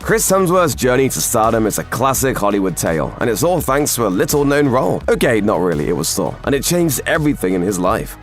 Chris Hemsworth's journey to stardom is a classic Hollywood tale, and it's all thanks to a little-known role. Okay, not really, it was Thor, and it changed everything in his life.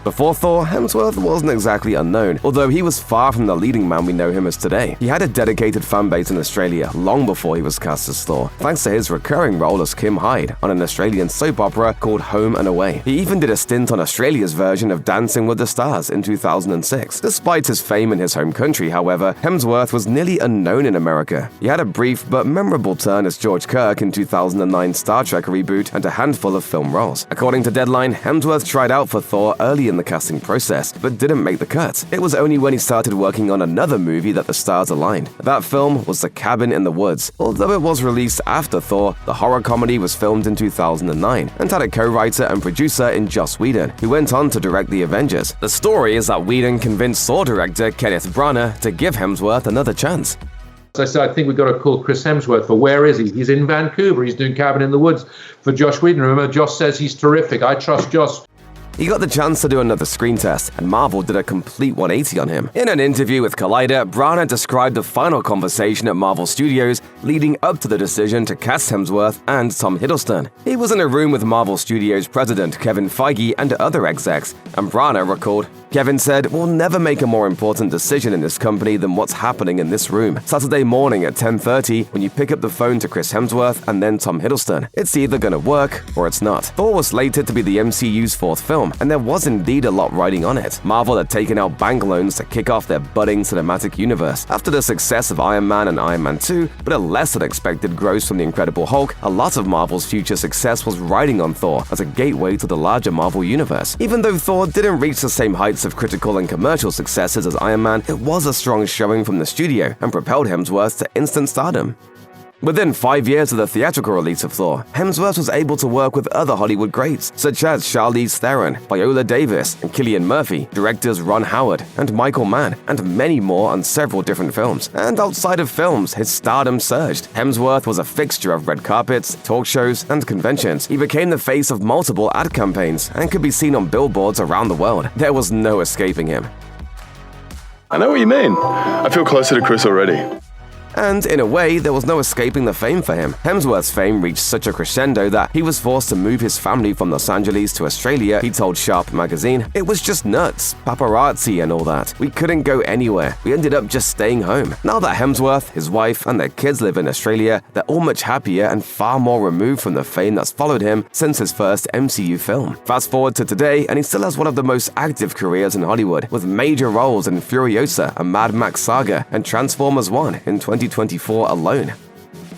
Before Thor, Hemsworth wasn't exactly unknown, although he was far from the leading man we know him as today. He had a dedicated fanbase in Australia long before he was cast as Thor, thanks to his recurring role as Kim Hyde on an Australian soap opera called Home and Away. He even did a stint on Australia's version of Dancing with the Stars in 2006. Despite his fame in his home country, however, Hemsworth was nearly unknown in America. He had a brief but memorable turn as George Kirk in 2009's Star Trek reboot and a handful of film roles. According to Deadline, Hemsworth tried out for Thor early in the casting process, but didn't make the cut. It was only when he started working on another movie that the stars aligned. That film was The Cabin in the Woods. Although it was released after Thor, the horror comedy was filmed in 2009 and had a co-writer and producer in Joss Whedon, who went on to direct The Avengers. The story is that Whedon convinced Thor director Kenneth Branagh to give Hemsworth another chance. As I said, I think we've got to call Chris Hemsworth, but where is he? He's in Vancouver. He's doing Cabin in the Woods for Joss Whedon. Remember, Joss says he's terrific. I trust Joss. He got the chance to do another screen test, and Marvel did a complete 180 on him. In an interview with Collider, Branagh described the final conversation at Marvel Studios leading up to the decision to cast Hemsworth and Tom Hiddleston. He was in a room with Marvel Studios president Kevin Feige and other execs, and Branagh recalled, "Kevin said, we'll never make a more important decision in this company than what's happening in this room. Saturday morning at 10:30, when you pick up the phone to Chris Hemsworth and then Tom Hiddleston. It's either gonna work or it's not." Thor was slated to be the MCU's fourth film, and there was indeed a lot riding on it. Marvel had taken out bank loans to kick off their budding cinematic universe. After the success of Iron Man and Iron Man 2, but a less than expected gross from The Incredible Hulk, a lot of Marvel's future success was riding on Thor as a gateway to the larger Marvel universe. Even though Thor didn't reach the same heights of critical and commercial successes as Iron Man, it was a strong showing from the studio and propelled Hemsworth to instant stardom. Within 5 years of the theatrical release of Thor, Hemsworth was able to work with other Hollywood greats, such as Charlize Theron, Viola Davis, and Cillian Murphy, directors Ron Howard and Michael Mann, and many more on several different films. And outside of films, his stardom surged. Hemsworth was a fixture of red carpets, talk shows, and conventions. He became the face of multiple ad campaigns and could be seen on billboards around the world. There was no escaping him. I know what you mean. I feel closer to Chris already. And in a way, there was no escaping the fame for him. Hemsworth's fame reached such a crescendo that he was forced to move his family from Los Angeles to Australia, he told Sharp magazine. "It was just nuts, paparazzi and all that. We couldn't go anywhere. We ended up just staying home." Now that Hemsworth, his wife, and their kids live in Australia, they're all much happier and far more removed from the fame that's followed him since his first MCU film. Fast forward to today, and he still has one of the most active careers in Hollywood, with major roles in Furiosa, a Mad Max saga, and Transformers 1 in 2024 alone.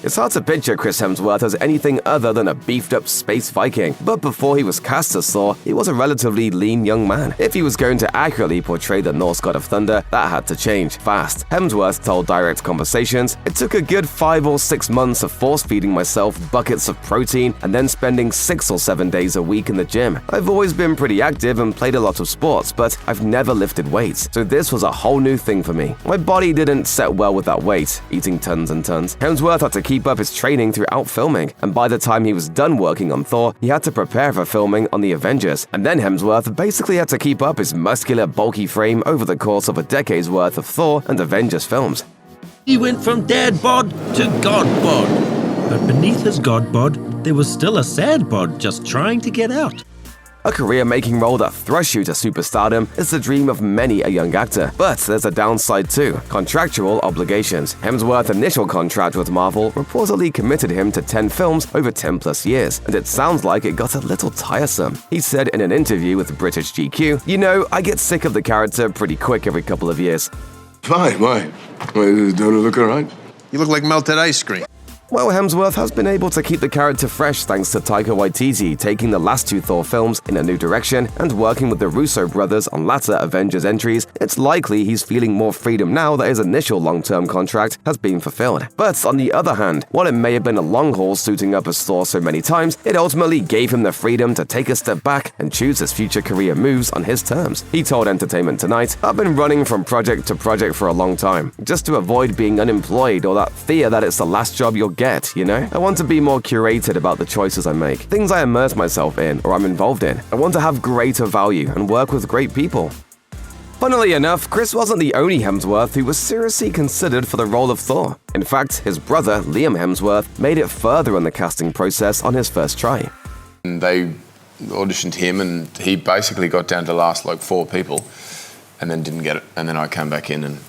It's hard to picture Chris Hemsworth as anything other than a beefed-up space Viking, but before he was cast as Thor, he was a relatively lean young man. If he was going to accurately portray the Norse god of thunder, that had to change fast. Hemsworth told Direct Conversations, "It took a good 5 or 6 months of force-feeding myself buckets of protein and then spending 6 or 7 days a week in the gym. I've always been pretty active and played a lot of sports, but I've never lifted weights, so this was a whole new thing for me. My body didn't set well with that weight, eating tons and tons." Hemsworth had to keep up his training throughout filming, and by the time he was done working on Thor, he had to prepare for filming on The Avengers. And then Hemsworth basically had to keep up his muscular, bulky frame over the course of a decade's worth of Thor and Avengers films. He went from dad bod to god bod. But beneath his god bod, there was still a sad bod just trying to get out. A career-making role that thrusts you to superstardom is the dream of many a young actor. But there's a downside too: contractual obligations. Hemsworth's initial contract with Marvel reportedly committed him to 10 films over 10 plus years, and it sounds like it got a little tiresome. He said in an interview with British GQ, "You know, I get sick of the character pretty quick every couple of years." Fine, why? Don't it look all right? You look like melted ice cream. Well, Hemsworth has been able to keep the character fresh thanks to Taika Waititi taking the last 2 Thor films in a new direction and working with the Russo brothers on latter Avengers entries. It's likely he's feeling more freedom now that his initial long-term contract has been fulfilled. But on the other hand, while it may have been a long haul suiting up as Thor so many times, it ultimately gave him the freedom to take a step back and choose his future career moves on his terms. He told Entertainment Tonight, "I've been running from project to project for a long time, just to avoid being unemployed or that fear that it's the last job you'll get, you know? I want to be more curated about the choices I make, things I immerse myself in or I'm involved in. I want to have greater value and work with great people." Funnily enough, Chris wasn't the only Hemsworth who was seriously considered for the role of Thor. In fact, his brother, Liam Hemsworth, made it further in the casting process on his first try. And they auditioned him, and he basically got down to last like 4 people and then didn't get it. And then I came back in and...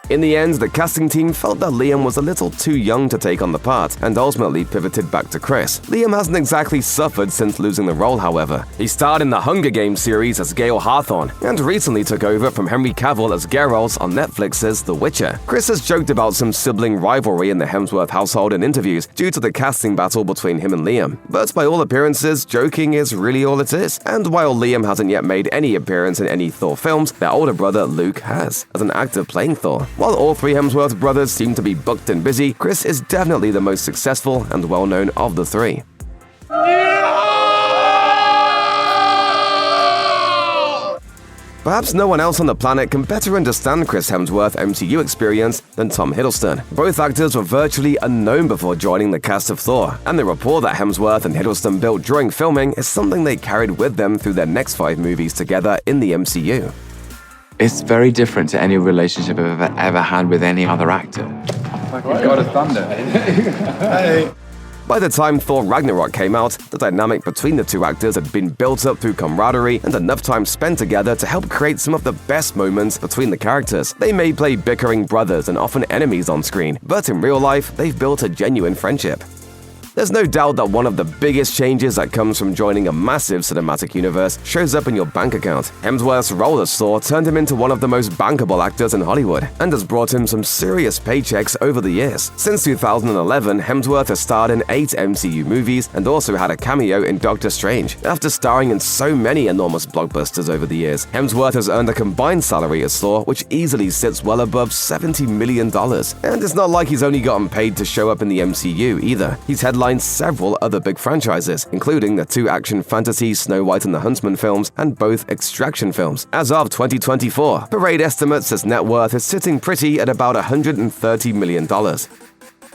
In the end, the casting team felt that Liam was a little too young to take on the part and ultimately pivoted back to Chris. Liam hasn't exactly suffered since losing the role, however. He starred in the Hunger Games series as Gale Hawthorne and recently took over from Henry Cavill as Geralt on Netflix's The Witcher. Chris has joked about some sibling rivalry in the Hemsworth household in interviews due to the casting battle between him and Liam. But by all appearances, joking is really all it is. And while Liam hasn't yet made any appearance in any Thor films, their older brother Luke has, as an actor playing Thor. While all 3 Hemsworth brothers seem to be booked and busy, Chris is definitely the most successful and well-known of the 3. Perhaps no one else on the planet can better understand Chris Hemsworth's MCU experience than Tom Hiddleston. Both actors were virtually unknown before joining the cast of Thor, and the rapport that Hemsworth and Hiddleston built during filming is something they carried with them through their next 5 movies together in the MCU. It's very different to any relationship I've ever had with any other actor. God of Thunder. Hey. By the time Thor Ragnarok came out, the dynamic between the 2 actors had been built up through camaraderie and enough time spent together to help create some of the best moments between the characters. They may play bickering brothers and often enemies on screen, but in real life, they've built a genuine friendship. There's no doubt that one of the biggest changes that comes from joining a massive cinematic universe shows up in your bank account. Hemsworth's role as Thor turned him into one of the most bankable actors in Hollywood and has brought him some serious paychecks over the years. Since 2011, Hemsworth has starred in 8 MCU movies and also had a cameo in Doctor Strange. After starring in so many enormous blockbusters over the years, Hemsworth has earned a combined salary as Thor which easily sits well above $70 million. And it's not like he's only gotten paid to show up in the MCU either. He's headlined several other big franchises, including the 2 action fantasy Snow White and the Huntsman films and both Extraction films. As of 2024, Parade estimates his net worth is sitting pretty at about $130 million.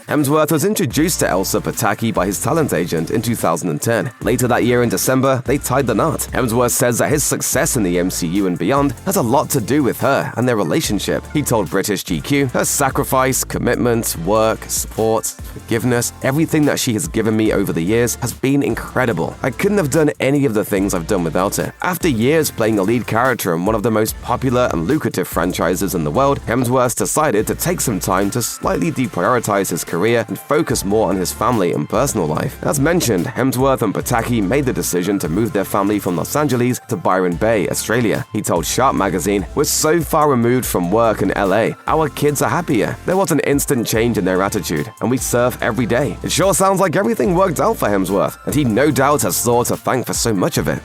Hemsworth was introduced to Elsa Pataki by his talent agent in 2010. Later that year in December, they tied the knot. Hemsworth says that his success in the MCU and beyond has a lot to do with her and their relationship. He told British GQ, "Her sacrifice, commitment, work, support, forgiveness, everything that she has given me over the years has been incredible. I couldn't have done any of the things I've done without her." After years playing a lead character in one of the most popular and lucrative franchises in the world, Hemsworth decided to take some time to slightly deprioritize his career and focus more on his family and personal life. As mentioned, Hemsworth and Pataki made the decision to move their family from Los Angeles to Byron Bay, Australia. He told Sharp magazine, "We're so far removed from work in LA. Our kids are happier. There was an instant change in their attitude, and we surf every day." It sure sounds like everything worked out for Hemsworth, and he no doubt has Thor to thank for so much of it.